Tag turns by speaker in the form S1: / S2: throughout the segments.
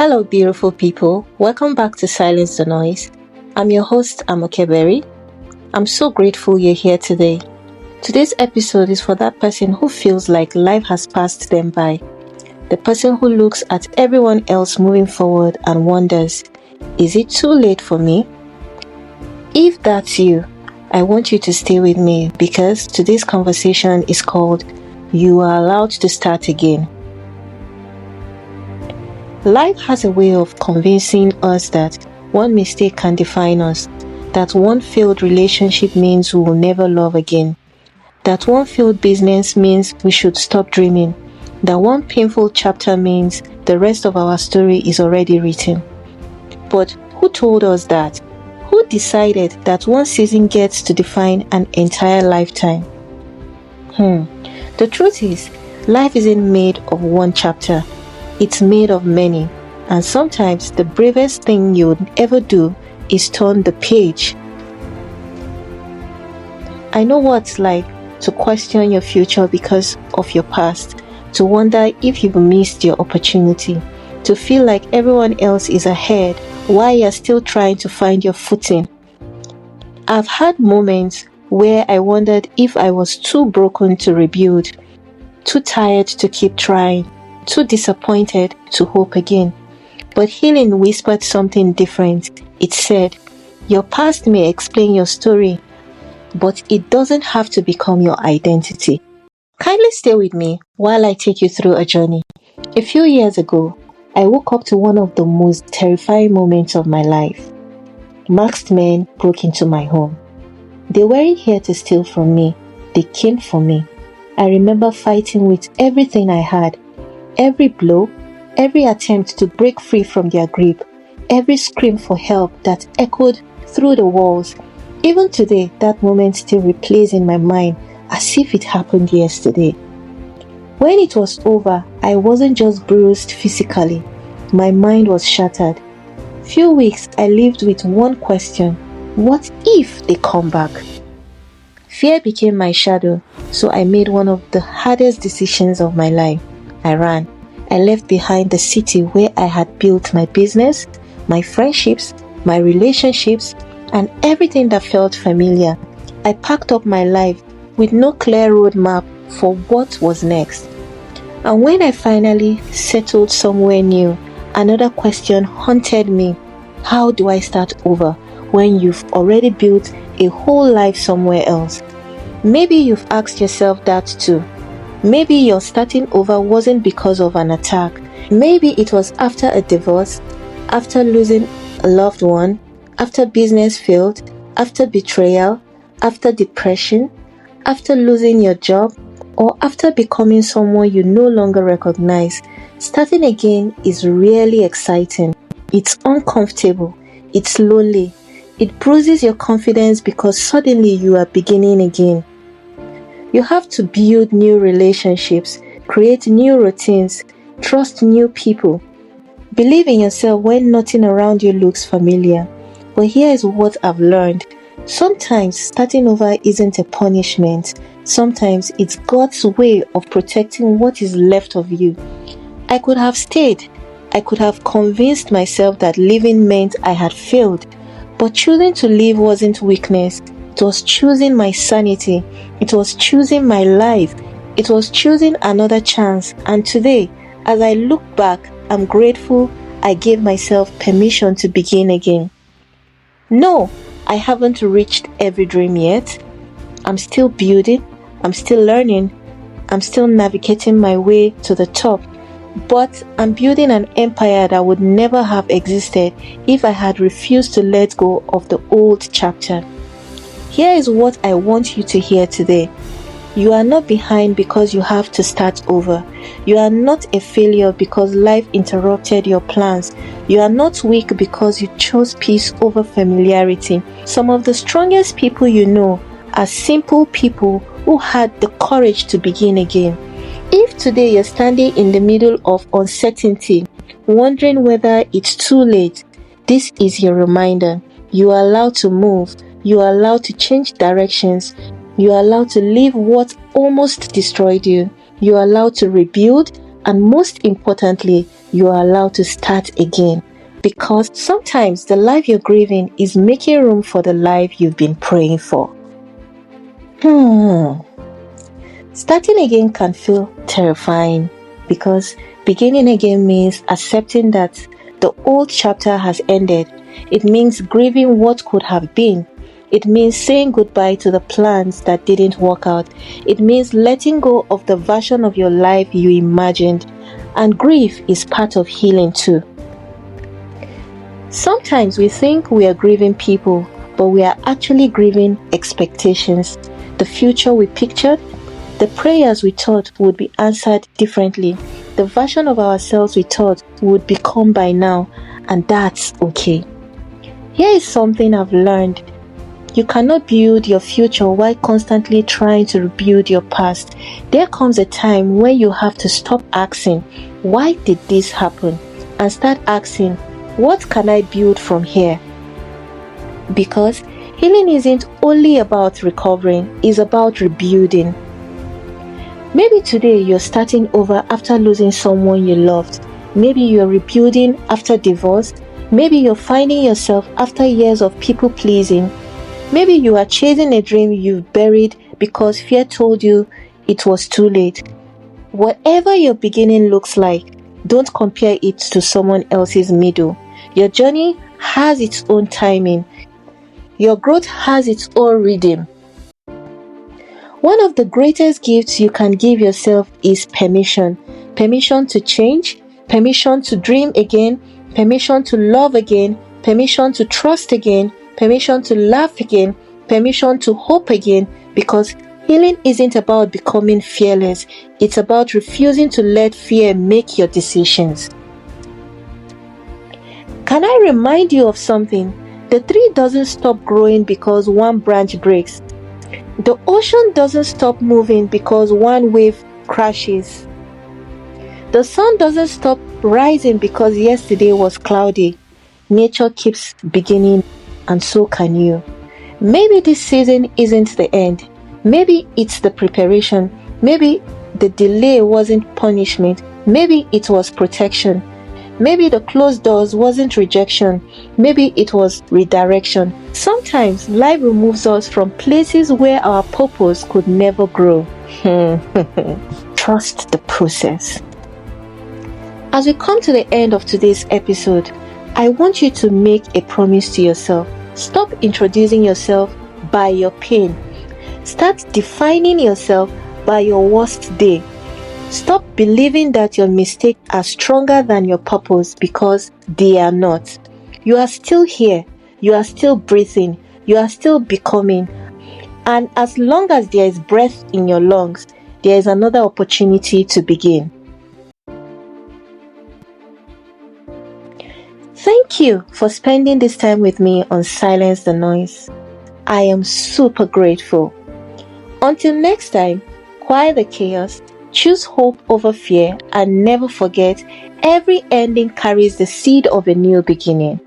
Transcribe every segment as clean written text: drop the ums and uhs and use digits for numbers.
S1: Hello, beautiful people. Welcome back to Silence the Noise. I'm your host, Amokeberry. I'm so grateful you're here today. Today's episode is for that person who feels like life has passed them by. The person who looks at everyone else moving forward and wonders, is it too late for me? If that's you, I want you to stay with me because today's conversation is called You Are Allowed to Start Again. Life has a way of convincing us that one mistake can define us, that one failed relationship means we will never love again, that one failed business means we should stop dreaming, that one painful chapter means the rest of our story is already written. But who told us that? Who decided that one season gets to define an entire lifetime? The truth is, life isn't made of one chapter. It's made of many, and sometimes the bravest thing you would ever do is turn the page. I know what it's like to question your future because of your past, to wonder if you've missed your opportunity, to feel like everyone else is ahead while you're still trying to find your footing. I've had moments where I wondered if I was too broken to rebuild, too tired to keep trying, too disappointed to hope again. But healing whispered something different. It said, your past may explain your story, but it doesn't have to become your identity. Kindly stay with me while I take you through a journey. A few years ago, I woke up to one of the most terrifying moments of my life. Masked men broke into my home. They weren't here to steal from me. They came for me. I remember fighting with everything I had. Every blow, every attempt to break free from their grip, every scream for help that echoed through the walls. Even today, that moment still replays in my mind as if it happened yesterday. When it was over, I wasn't just bruised physically. My mind was shattered. Few weeks, I lived with one question: what if they come back? Fear became my shadow, so I made one of the hardest decisions of my life. I ran. I left behind the city where I had built my business, my friendships, my relationships, and everything that felt familiar. I packed up my life with no clear roadmap for what was next. And when I finally settled somewhere new, another question haunted me. How do I start over when you've already built a whole life somewhere else? Maybe you've asked yourself that too. Maybe your starting over wasn't because of an attack. Maybe it was after a divorce, after losing a loved one, after business failed, after betrayal, after depression, after losing your job, or after becoming someone you no longer recognize. Starting again is really exciting. It's uncomfortable. It's lonely. It bruises your confidence because suddenly you are beginning again. You have to build new relationships, create new routines, trust new people, believe in yourself when nothing around you looks familiar. But here is what I've learned. Sometimes starting over isn't a punishment. Sometimes it's God's way of protecting what is left of you. I could have stayed. I could have convinced myself that living meant I had failed. But choosing to live wasn't weakness. It was choosing my sanity. It was choosing my life. It was choosing another chance. And today, as I look back, I'm grateful I gave myself permission to begin again. No, I haven't reached every dream yet. I'm still building. I'm still learning. I'm still navigating my way to the top. But I'm building an empire that would never have existed if I had refused to let go of the old chapter. Here is what I want you to hear today. You are not behind because you have to start over. You are not a failure because life interrupted your plans. You are not weak because you chose peace over familiarity. Some of the strongest people you know are simple people who had the courage to begin again. If today you're standing in the middle of uncertainty, wondering whether it's too late, this is your reminder. You are allowed to move. You are allowed to change directions. You are allowed to leave what almost destroyed you. You are allowed to rebuild and most importantly, you are allowed to start again. Because sometimes the life you're grieving is making room for the life you've been praying for. Starting again can feel terrifying because beginning again means accepting that the old chapter has ended. It means grieving what could have been. It means saying goodbye to the plans that didn't work out. It means letting go of the version of your life you imagined. And grief is part of healing too. Sometimes we think we are grieving people, but we are actually grieving expectations. The future we pictured, the prayers we thought would be answered differently, the version of ourselves we thought would become by now, and that's okay. Here is something I've learned. You cannot build your future while constantly trying to rebuild your past. There comes a time when you have to stop asking, why did this happen? And start asking, what can I build from here? Because healing isn't only about recovering, it's about rebuilding. Maybe today you're starting over after losing someone you loved. Maybe you're rebuilding after divorce. Maybe you're finding yourself after years of people pleasing. Maybe you are chasing a dream you've buried because fear told you it was too late. Whatever your beginning looks like, don't compare it to someone else's middle. Your journey has its own timing. Your growth has its own rhythm. One of the greatest gifts you can give yourself is permission. Permission to change, permission to dream again, permission to love again, permission to trust again, permission to laugh again, permission to hope again, because healing isn't about becoming fearless. It's about refusing to let fear make your decisions. Can I remind you of something? The tree doesn't stop growing because one branch breaks. The ocean doesn't stop moving because one wave crashes. The sun doesn't stop rising because yesterday was cloudy. Nature keeps beginning, and so can you. Maybe this season isn't the end. Maybe it's the preparation. Maybe the delay wasn't punishment. Maybe it was protection. Maybe the closed doors wasn't rejection. Maybe it was redirection. Sometimes life removes us from places where our purpose could never grow. Trust the process. As we come to the end of today's episode, I want you to make a promise to yourself. Stop introducing yourself by your pain. Start defining yourself by your worst day. Stop believing that your mistakes are stronger than your purpose, because they are not. You are still here. You are still breathing. You are still becoming. And as long as there is breath in your lungs, there is another opportunity to begin. Thank you for spending this time with me on Silence the Noise. I am super grateful. Until next time, quiet the chaos, choose hope over fear, and never forget, every ending carries the seed of a new beginning.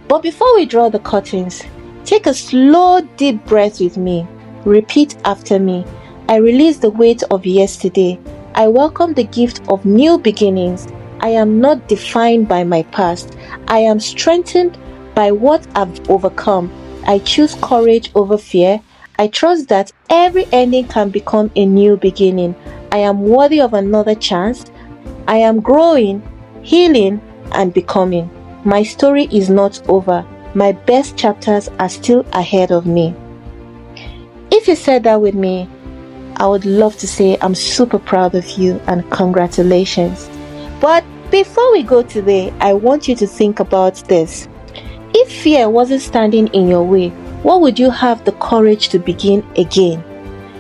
S1: But before we draw the curtains, take a slow, deep breath with me. Repeat after me. I release the weight of yesterday. I welcome the gift of new beginnings. I am not defined by my past. I am strengthened by what I've overcome. I choose courage over fear. I trust that every ending can become a new beginning. I am worthy of another chance. I am growing, healing, and becoming. My story is not over. My best chapters are still ahead of me. If you said that with me, I would love to say I'm super proud of you and congratulations. But before we go today, I want you to think about this. If fear wasn't standing in your way, what would you have the courage to begin again?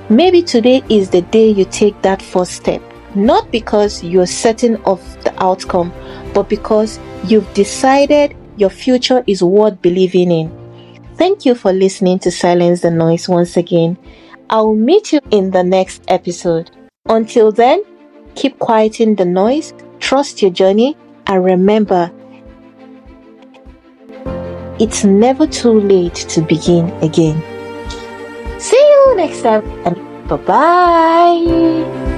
S1: Maybe today is the day you take that first step, not because you're certain of the outcome, but because you've decided your future is worth believing in. Thank you for listening to Silence the Noise once again. I'll meet you in the next episode. Until then, keep quieting the noise, trust your journey, and remember, it's never too late to begin again. See you next time, and bye-bye.